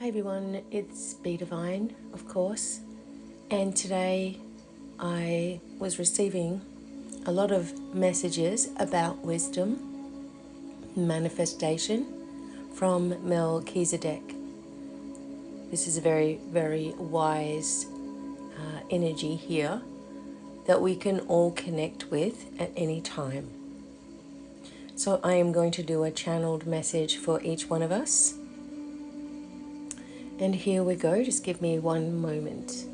Hi everyone, it's BDEVINE, of course, and today I was receiving a lot of messages about wisdom, manifestation from Melchizedek. This is a very, very wise energy here that we can all connect with at any time. So I am going to do a channeled message for each one of us. And here we go, just give me one moment.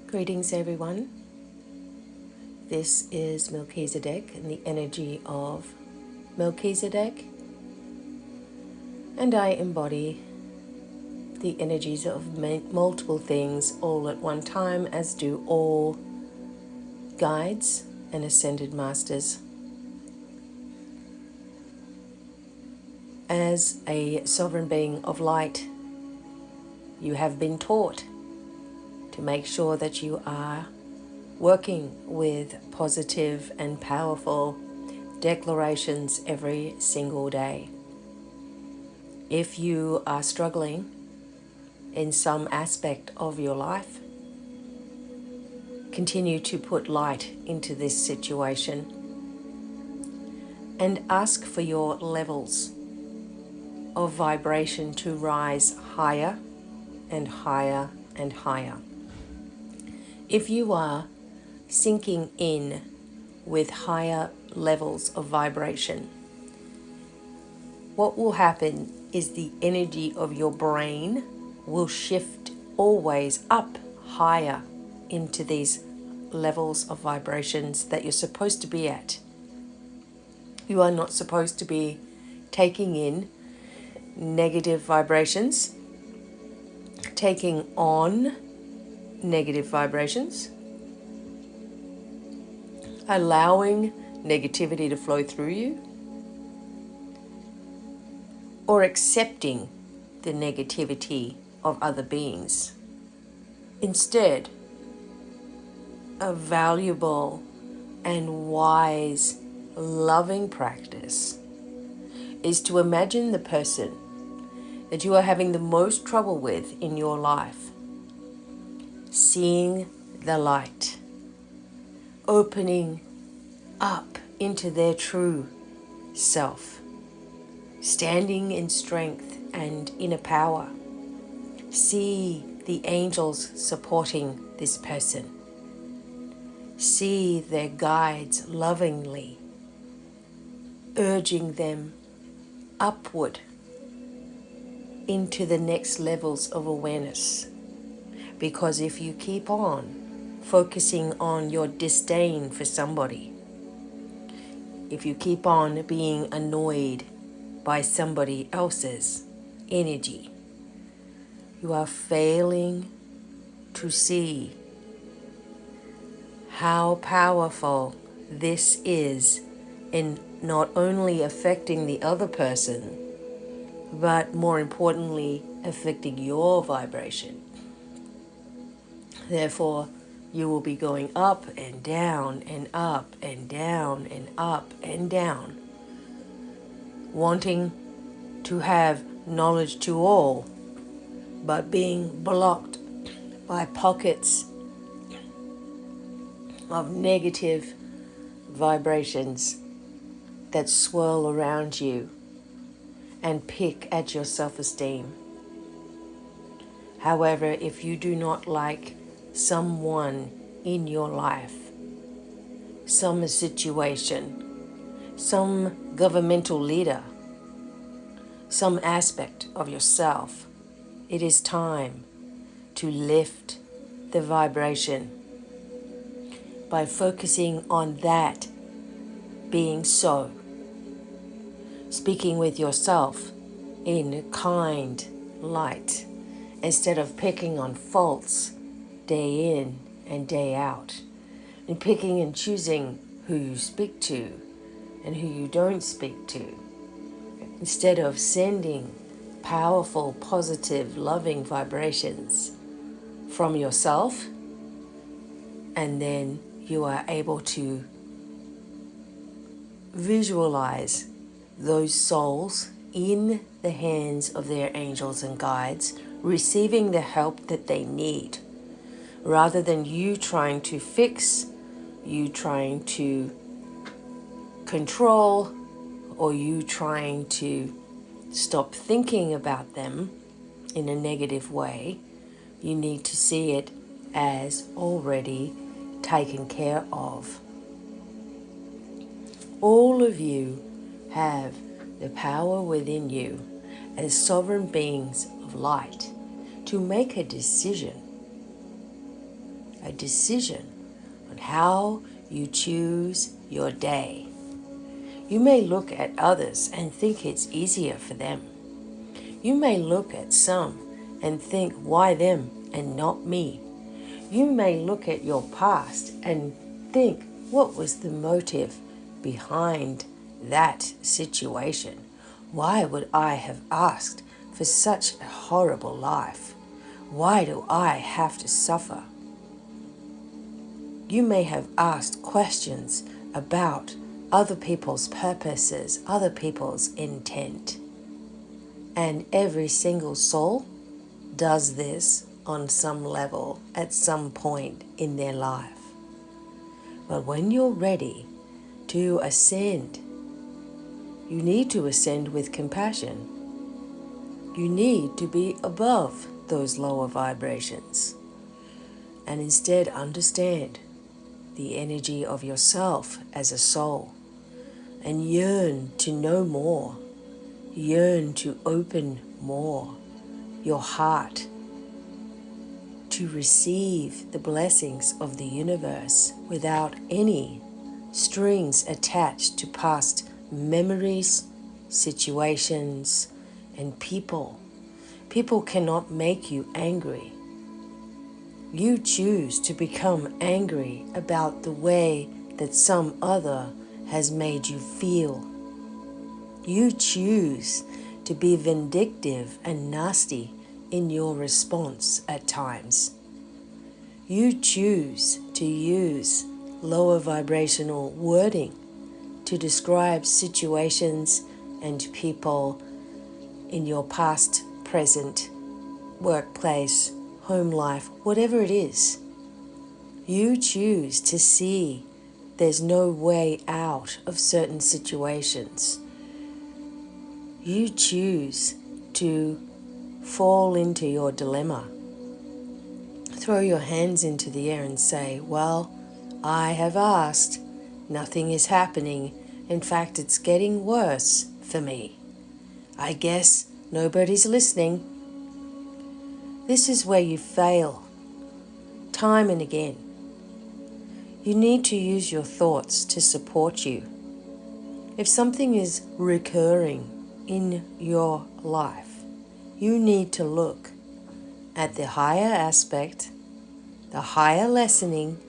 Greetings everyone. This is Melchizedek and the energy of Melchizedek, and I embody the energies of multiple things all at one time, as do all guides and ascended masters. As a sovereign being of light, you have been taught to make sure that you are working with positive and powerful declarations every single day. If you are struggling in some aspect of your life, continue to put light into this situation and ask for your levels of vibration to rise higher and higher and higher. If you are sinking in with higher levels of vibration, what will happen is the energy of your brain will shift always up higher into these levels of vibrations that you're supposed to be at. You are not supposed to be taking in negative vibrations, taking on negative vibrations, allowing negativity to flow through you, or accepting the negativity of other beings. Instead, a valuable and wise, loving practice is to imagine the person that you are having the most trouble with in your life seeing the light, opening up into their true self, standing in strength and inner power. See the angels supporting this person. See their guides lovingly urging them upward into the next levels of awareness. Because if you keep on focusing on your disdain for somebody, if you keep on being annoyed by somebody else's energy, you are failing to see how powerful this is in not only affecting the other person, but more importantly, affecting your vibration. Therefore, you will be going up and down and up and down and up and down, wanting to have knowledge to all, but being blocked by pockets of negative vibrations that swirl around you and pick at your self-esteem. However, if you do not like someone in your life, some situation, some governmental leader, some aspect of yourself, it is time to lift the vibration by focusing on that being so, speaking with yourself in kind light instead of picking on faults day in and day out, and picking and choosing who you speak to and who you don't speak to, instead of sending powerful, positive, loving vibrations from yourself, and then you are able to visualize those souls in the hands of their angels and guides, receiving the help that they need, rather than you trying to fix, you trying to control, or you trying to stop thinking about them in a negative way. You need to see it as already taken care of. All of you have the power within you as sovereign beings of light to make a decision on how you choose your day. You may look at others and think it's easier for them. You may look at some and think, why them and not me? You may look at your past and think, what was the motive behind that situation? Why would I have asked for such a horrible life? Why do I have to suffer? You may have asked questions about other people's purposes, other people's intent. And every single soul does this on some level at some point in their life. But when you're ready to ascend, you need to ascend with compassion. You need to be above those lower vibrations and instead understand the energy of yourself as a soul and yearn to know more, yearn to open more your heart to receive the blessings of the universe without any strings attached to past memories, situations, and people. People cannot make you angry. You choose to become angry about the way that some other has made you feel. You choose to be vindictive and nasty in your response at times. You choose to use lower vibrational wording to describe situations and people in your past, present, workplace, home life, whatever it is. You choose to see there's no way out of certain situations. You choose to fall into your dilemma. Throw your hands into the air and say, well, I have asked. Nothing is happening. In fact, it's getting worse for me. I guess nobody's listening. This is where you fail, time and again. You need to use your thoughts to support you. If something is recurring in your life, you need to look at the higher aspect, the higher lessening,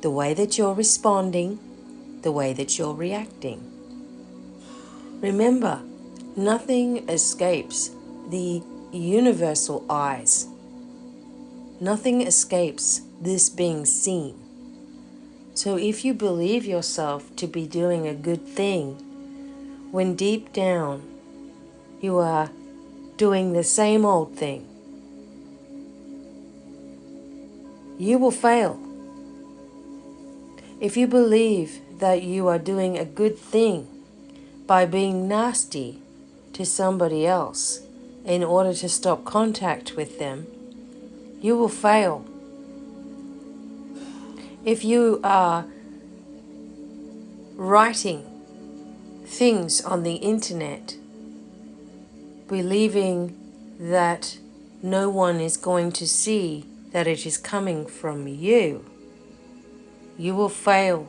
the way that you're responding, the way that you're reacting. Remember, nothing escapes the universal eyes. Nothing escapes this being seen. So if you believe yourself to be doing a good thing, when deep down you are doing the same old thing, you will fail. If you believe that you are doing a good thing by being nasty to somebody else in order to stop contact with them, you will fail. If you are writing things on the internet, believing that no one is going to see that it is coming from you, you will fail.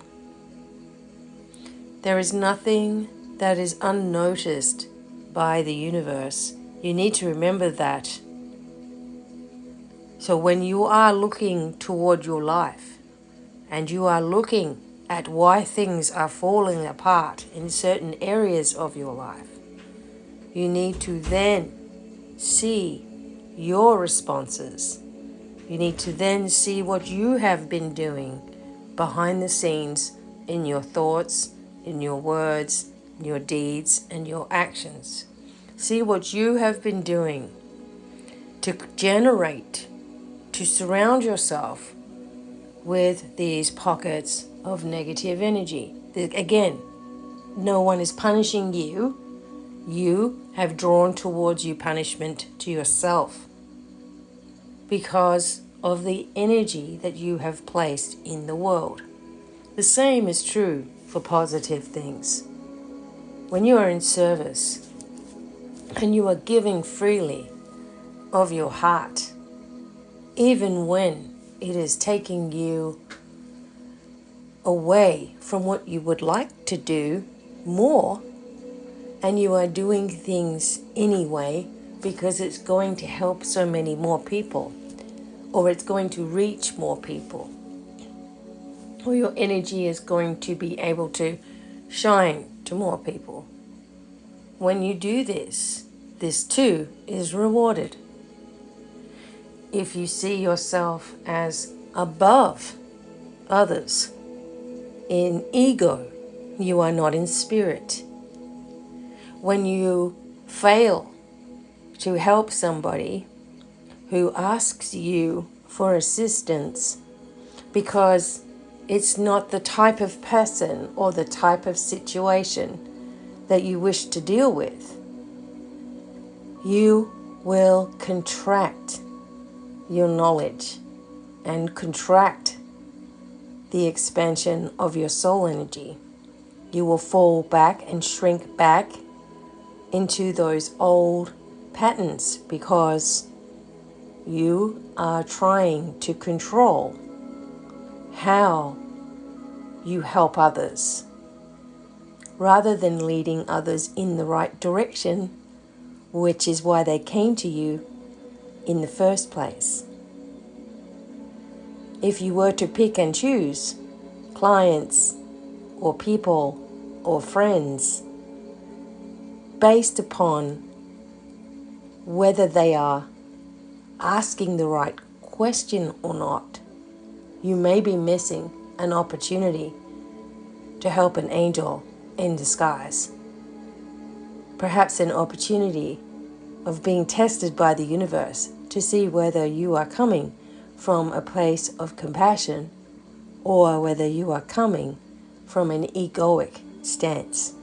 There is nothing that is unnoticed by the universe. You need to remember that. So when you are looking toward your life and you are looking at why things are falling apart in certain areas of your life, you need to then see your responses. You need to then see what you have been doing behind the scenes in your thoughts, in your words, in your deeds, and your actions. See what you have been doing to generate, to surround yourself with these pockets of negative energy. Again, no one is punishing you. You have drawn towards you punishment to yourself because of the energy that you have placed in the world. The same is true for positive things. When you are in service and you are giving freely of your heart, even when it is taking you away from what you would like to do more, and you are doing things anyway because it's going to help so many more people, or it's going to reach more people, or your energy is going to be able to shine to more people. When you do this, this too is rewarded. If you see yourself as above others in ego, you are not in spirit. When you fail to help somebody who asks you for assistance because it's not the type of person or the type of situation that you wish to deal with, you will contract your knowledge and contract the expansion of your soul energy. You will fall back and shrink back into those old patterns because you are trying to control how you help others rather than leading others in the right direction, which is why they came to you in the first place. If you were to pick and choose clients or people or friends based upon whether they are asking the right question or not, you may be missing an opportunity to help an angel in disguise. Perhaps an opportunity of being tested by the universe to see whether you are coming from a place of compassion or whether you are coming from an egoic stance.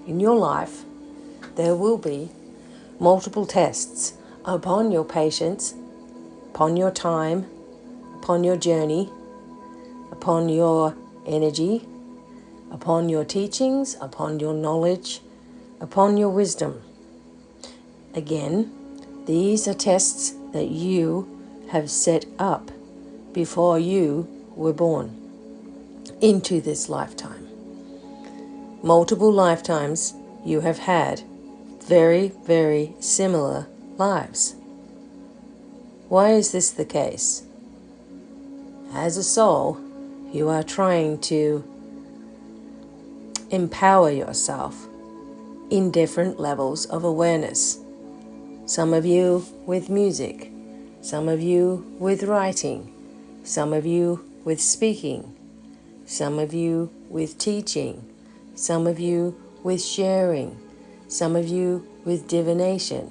In your life, there will be multiple tests upon your patience, upon your time, upon your journey, upon your energy, upon your teachings, upon your knowledge, upon your wisdom. Again, these are tests that you have set up before you were born into this lifetime. Multiple lifetimes you have had very, very similar lives. Why is this the case? As a soul, you are trying to empower yourself in different levels of awareness. Some of you with music, some of you with writing, some of you with speaking, some of you with teaching, some of you with sharing, some of you with divination.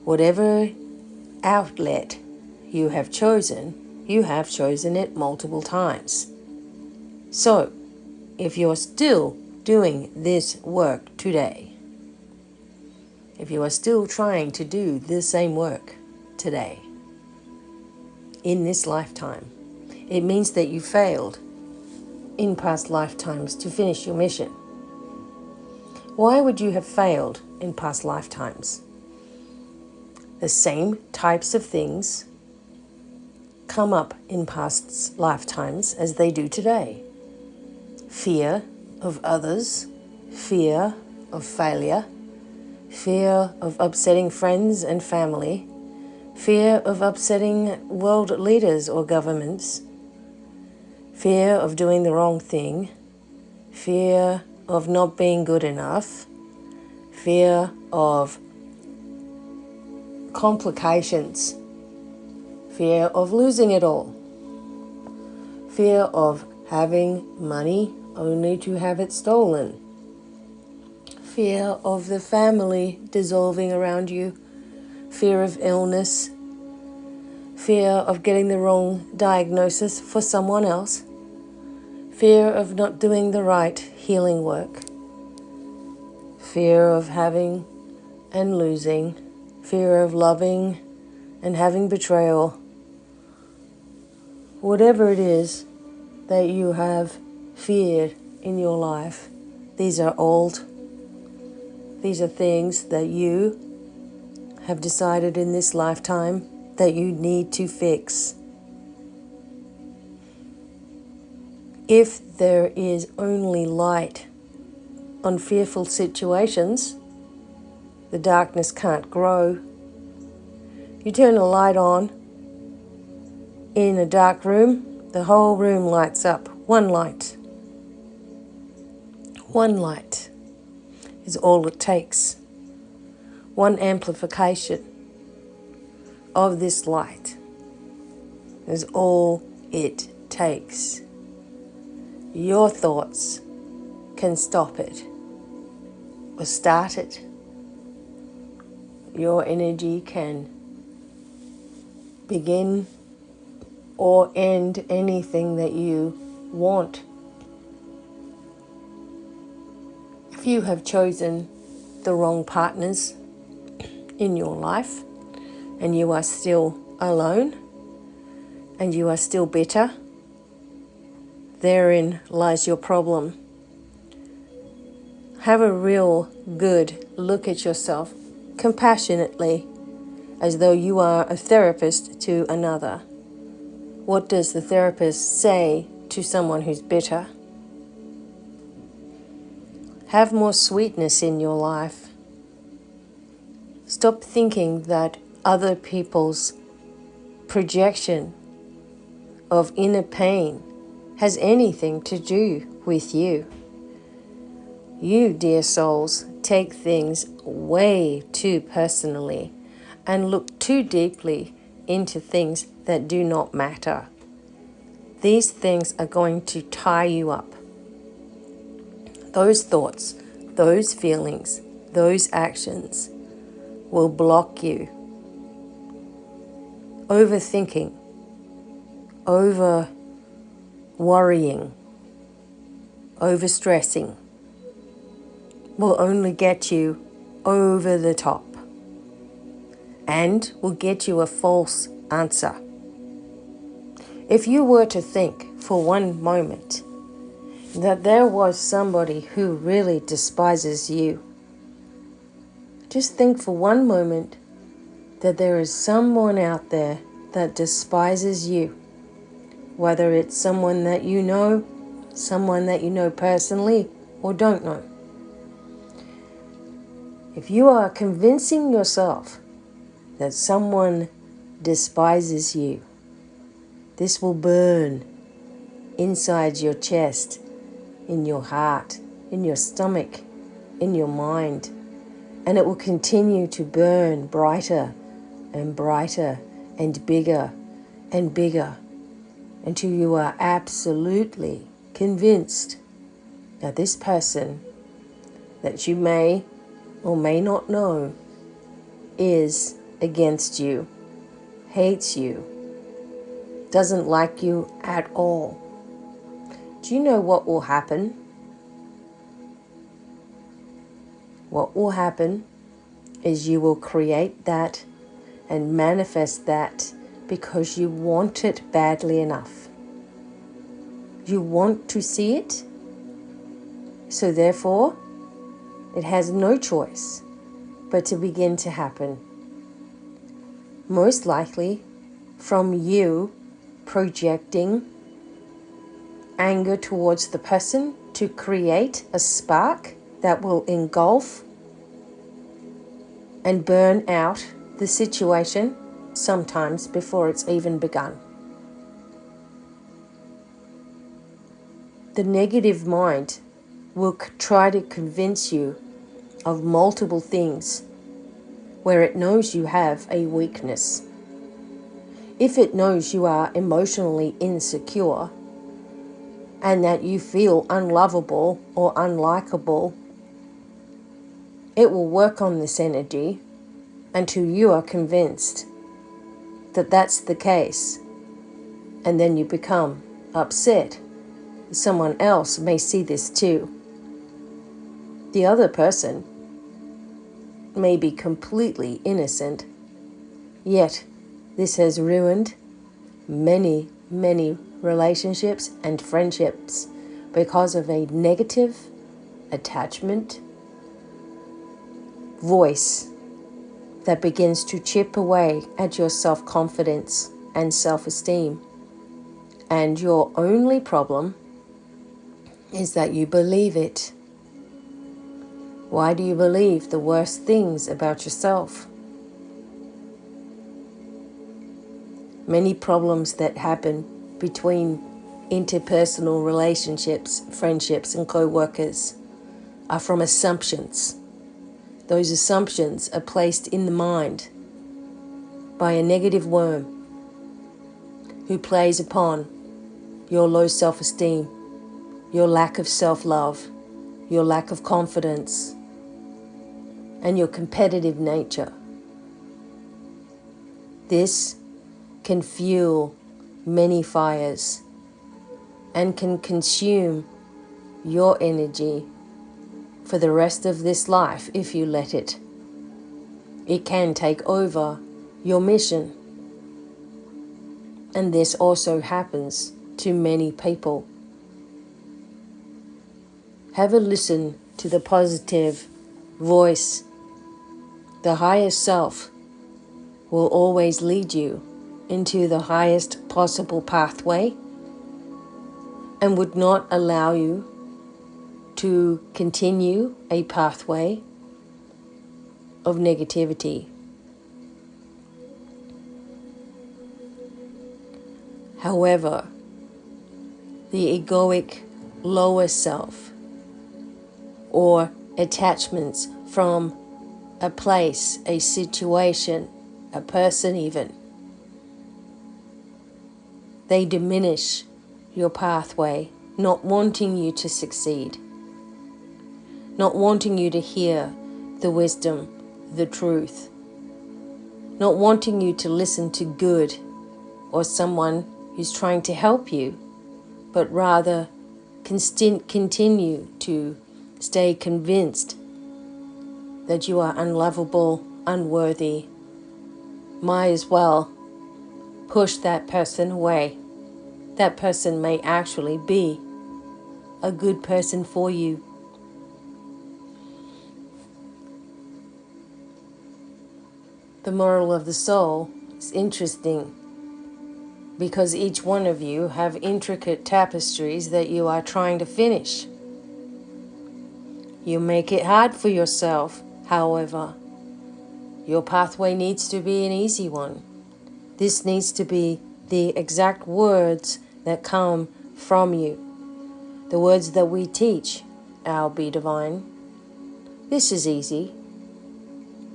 Whatever outlet you have chosen it multiple times. So, if you're still doing this work today, if you are still trying to do the same work today, in this lifetime, it means that you failed in past lifetimes to finish your mission. Why would you have failed in past lifetimes? The same types of things come up in past lifetimes as they do today. Fear of others, fear of failure, fear of upsetting friends and family, fear of upsetting world leaders or governments, fear of doing the wrong thing, fear of not being good enough, fear of complications, fear of losing it all, fear of having money only to have it stolen, fear of the family dissolving around you, fear of illness, fear of getting the wrong diagnosis for someone else, fear of not doing the right healing work, fear of having and losing, fear of loving and having betrayal. Whatever it is that you have feared in your life, these are old. These are things that you have decided in this lifetime that you need to fix. If there is only light on fearful situations, the darkness can't grow. You turn a light on in a dark room, the whole room lights up. One light. One light is all it takes. One amplification of this light is all it takes. Your thoughts can stop it or start it. Your energy can begin or end anything that you want. If you have chosen the wrong partners in your life and you are still alone and you are still bitter, therein lies your problem. Have a real good look at yourself compassionately, as though you are a therapist to another. What does the therapist say to someone who's bitter? Have more sweetness in your life. Stop thinking that other people's projection of inner pain has anything to do with you. You, dear souls, take things way too personally and look too deeply into things that do not matter. These things are going to tie you up. Those thoughts, those feelings, those actions will block you. Overthinking, over worrying, overstressing will only get you over the top and will get you a false answer. If you were to think for one moment that there was somebody who really despises you, just think for one moment that there is someone out there that despises you, whether it's someone that you know personally, or don't know. If you are convincing yourself that someone despises you, this will burn inside your chest, in your heart, in your stomach, in your mind, and it will continue to burn brighter and brighter and bigger until you are absolutely convinced that this person that you may or may not know is against you, hates you, doesn't like you at all. Do you know what will happen? What will happen is you will create that and manifest that because you want it badly enough. You want to see it, so therefore it has no choice but to begin to happen. Most likely from you projecting anger towards the person to create a spark that will engulf and burn out the situation sometimes before it's even begun. The negative mind will try to convince you of multiple things where it knows you have a weakness. If it knows you are emotionally insecure and that you feel unlovable or unlikable, it will work on this energy until you are convinced that that's the case, and then you become upset. Someone else may see this too. The other person may be completely innocent, yet this has ruined many, many relationships and friendships because of a negative attachment voice that begins to chip away at your self-confidence and self-esteem. And your only problem is that you believe it. Why do you believe the worst things about yourself? Many problems that happen between interpersonal relationships, friendships, and co-workers are from assumptions. Those assumptions are placed in the mind by a negative worm who plays upon your low self-esteem, your lack of self-love, your lack of confidence, and your competitive nature. This can fuel many fires and can consume your energy for the rest of this life if you let it. It can take over your mission. And this also happens to many people. Have a listen to the positive voice. The higher self will always lead you into the highest possible pathway and would not allow you to continue a pathway of negativity. However, the egoic lower self or attachments from a place, a situation, a person even, they diminish your pathway, not wanting you to succeed, not wanting you to hear the wisdom, the truth, not wanting you to listen to good or someone who's trying to help you, but rather continue to stay convinced that you are unlovable, unworthy. Might as well push that person away. That person may actually be a good person for you. The moral of the soul is interesting because each one of you have intricate tapestries that you are trying to finish. You make it hard for yourself, however. Your pathway needs to be an easy one. This needs to be the exact words that come from you. The words that we teach our Be Divine. This is easy.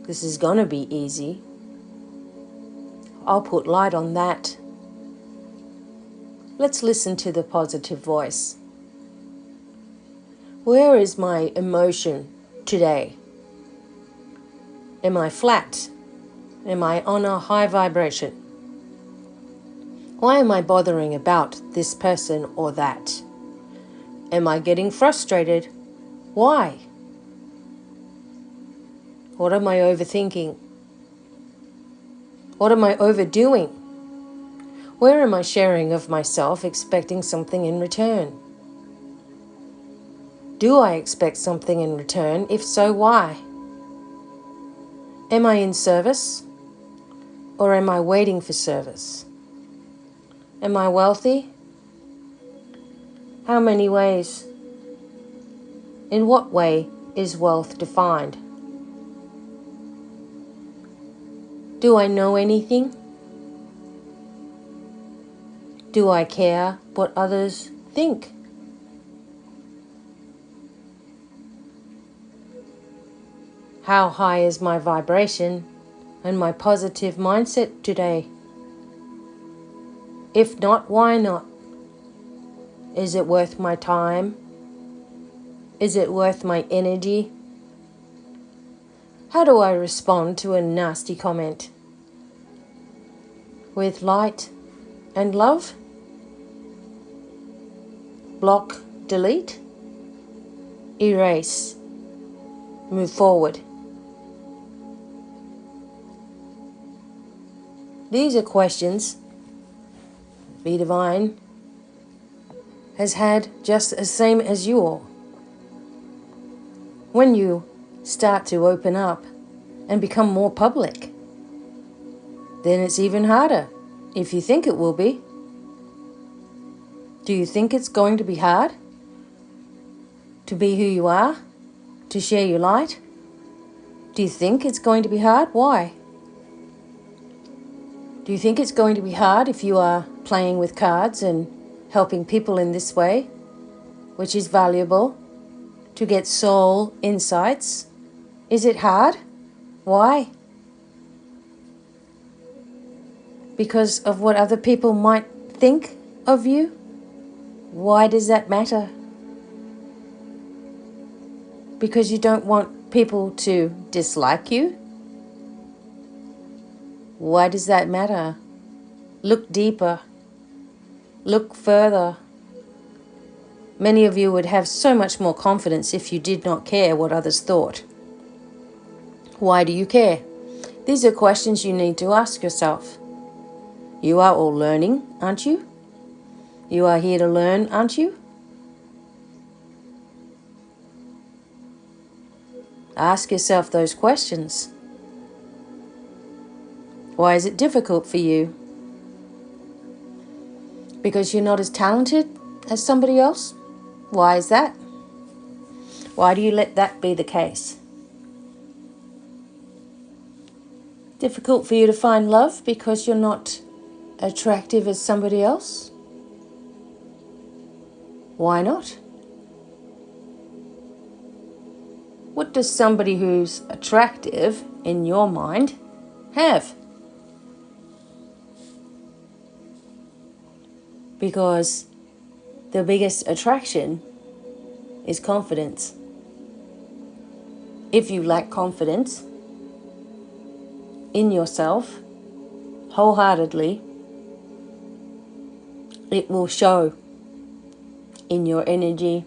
This is gonna be easy. I'll put light on that. Let's listen to the positive voice. Where is my emotion today? Am I flat? Am I on a high vibration? Why am I bothering about this person or that? Am I getting frustrated? Why? What am I overthinking? What am I overdoing? Where am I sharing of myself, expecting something in return? Do I expect something in return? If so, why? Am I in service? Or am I waiting for service? Am I wealthy? How many ways? In what way is wealth defined? Do I know anything? Do I care what others think? How high is my vibration and my positive mindset today? If not, why not? Is it worth my time? Is it worth my energy? How do I respond to a nasty comment? With light and love? Block, delete, erase, move forward. These are questions BDEVINE has had just the same as you all. When you start to open up and become more public, then it's even harder if you think it will be. Do you think it's going to be hard to be who you are, to share your light? Do you think it's going to be hard? Why? Do you think it's going to be hard if you are playing with cards and helping people in this way, which is valuable, to get soul insights? Is it hard? Why? Because of what other people might think of you? Why does that matter? Because you don't want people to dislike you? Why does that matter? Look deeper. Look further. Many of you would have so much more confidence if you did not care what others thought. Why do you care? These are questions you need to ask yourself. You are all learning, aren't you? You are here to learn, aren't you? Ask yourself those questions. Why is it difficult for you? Because you're not as talented as somebody else? Why is that? Why do you let that be the case? Difficult for you to find love because you're not attractive as somebody else? Why not? What does somebody who's attractive in your mind have? Because the biggest attraction is confidence. If you lack confidence in yourself wholeheartedly, it will show in your energy,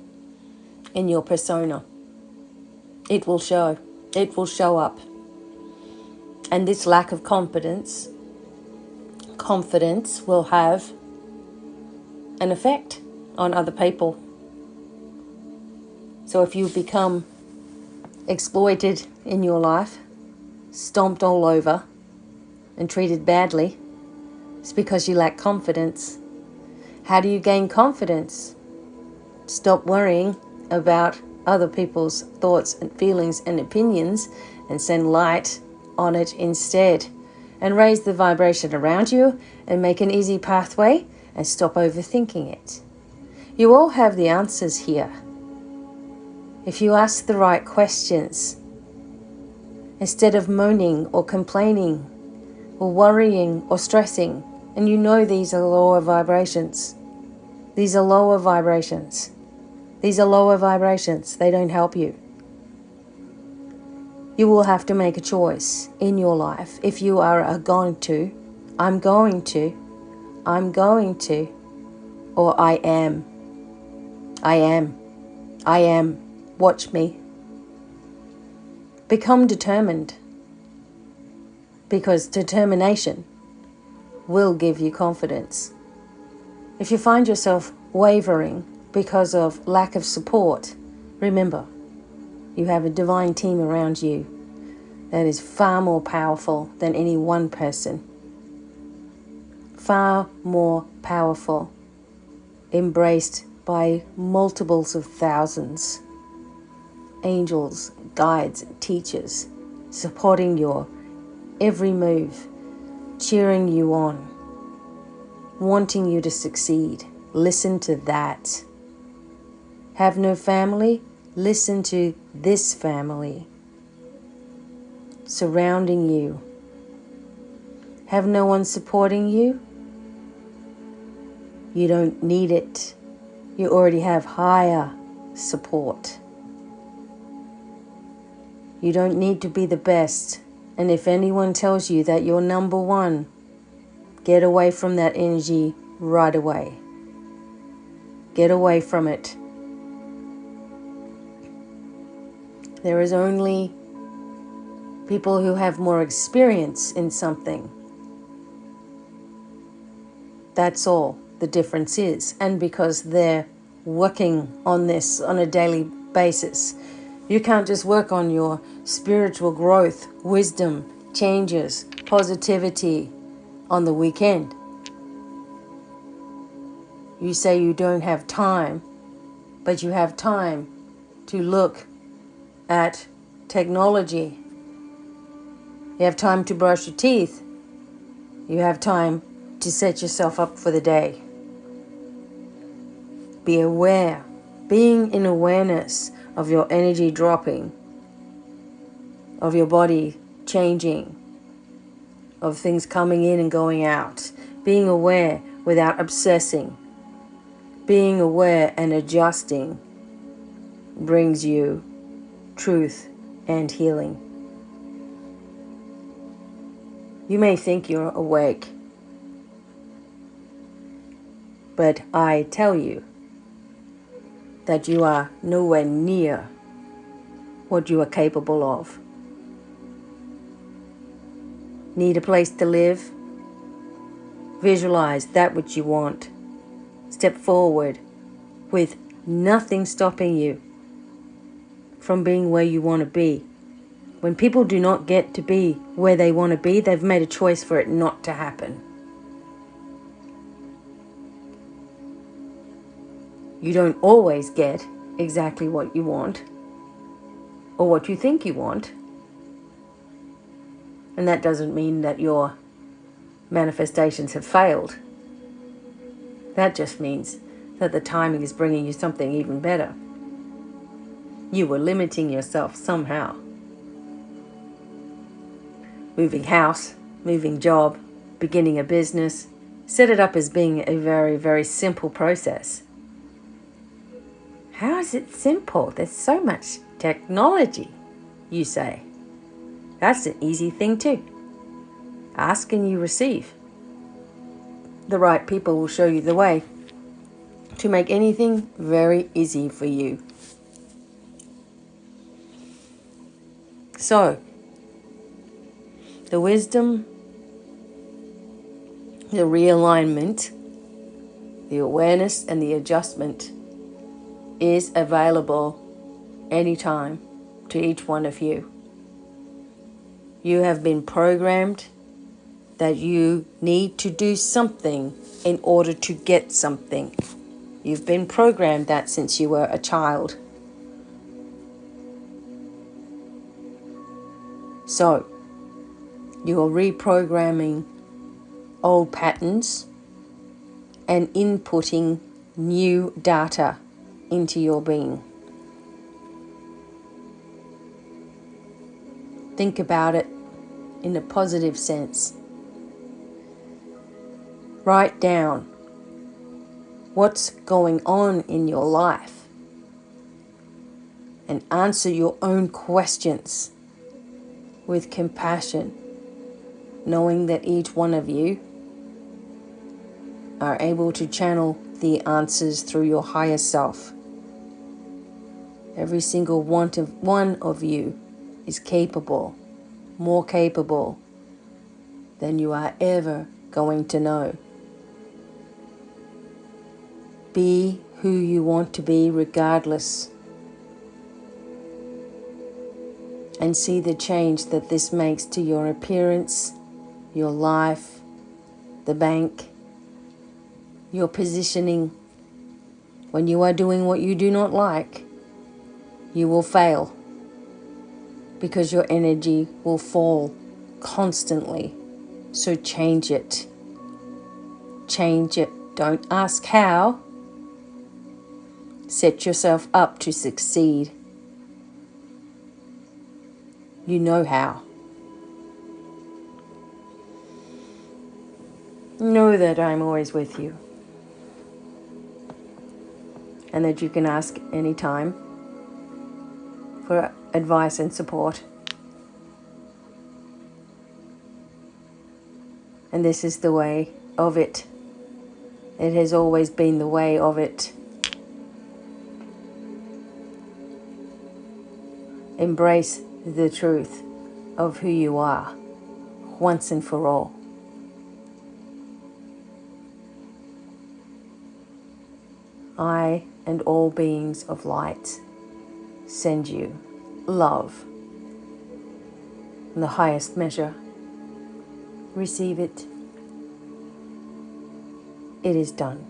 in your persona. It will show. It will show up. And this lack of confidence will have an effect on other people. So if you become exploited in your life, stomped all over and treated badly, it's because you lack confidence. How do you gain confidence? Stop worrying about other people's thoughts and feelings and opinions and send light on it instead. And raise the vibration around you and make an easy pathway and stop overthinking it. You all have the answers here. If you ask the right questions, instead of moaning or complaining or worrying or stressing, and you know these are lower vibrations. These are lower vibrations. These are lower vibrations. They don't help you. You will have to make a choice in your life. If you are I'm going to, or I am. Watch me. Become determined, because determination will give you confidence. If you find yourself wavering because of lack of support, remember, you have a divine team around you that is far more powerful than any one person. Far more powerful, embraced by multiples of thousands. Angels, guides, teachers, supporting your every move, cheering you on, wanting you to succeed. Listen to that. Have no family? Listen to this family surrounding you. Have no one supporting you? You don't need it. You already have higher support. You don't need to be the best. And if anyone tells you that you're number one, get away from that energy right away. Get away from it. There is only people who have more experience in something. That's all the difference is. And because they're working on this on a daily basis. You can't just work on your spiritual growth, wisdom, changes, positivity on the weekend. You say you don't have time, but you have time to look at technology. You have time to brush your teeth. You have time to set yourself up for the day. Be aware. Being in awareness of your energy dropping, of your body changing, of things coming in and going out. Being aware without obsessing. Being aware and adjusting brings you truth and healing. You may think you're awake, but I tell you that you are nowhere near what you are capable of. Need a place to live? Visualize that which you want. Step forward with nothing stopping you from being where you want to be. When people do not get to be where they want to be, they've made a choice for it not to happen. You don't always get exactly what you want or what you think you want. And that doesn't mean that your manifestations have failed. That just means that the timing is bringing you something even better. You were limiting yourself somehow. Moving house, moving job, beginning a business. Set it up as being a very, very simple process. How is it simple? There's so much technology, you say. That's an easy thing too. Ask and you receive. The right people will show you the way to make anything very easy for you. So, the wisdom, the realignment, the awareness and the adjustment is available anytime to each one of you. You have been programmed that you need to do something in order to get something. You've been programmed that since you were a child. So, you are reprogramming old patterns and inputting new data into your being. Think about it in a positive sense. Write down what's going on in your life and answer your own questions with compassion, knowing that each one of you are able to channel the answers through your higher self. Every single one of you is capable, more capable than you are ever going to know. Be who you want to be regardless. And see the change that this makes to your appearance, your life, the bank, your positioning. When you are doing what you do not like, you will fail because your energy will fall constantly. So change it. Change it. Don't ask how. Set yourself up to succeed. You know how. Know that I'm always with you. And that you can ask anytime for advice and support. And this is the way of it. It has always been the way of it. Embrace the truth of who you are once and for all. I and all beings of light send you love in the highest measure. Receive it. It is done.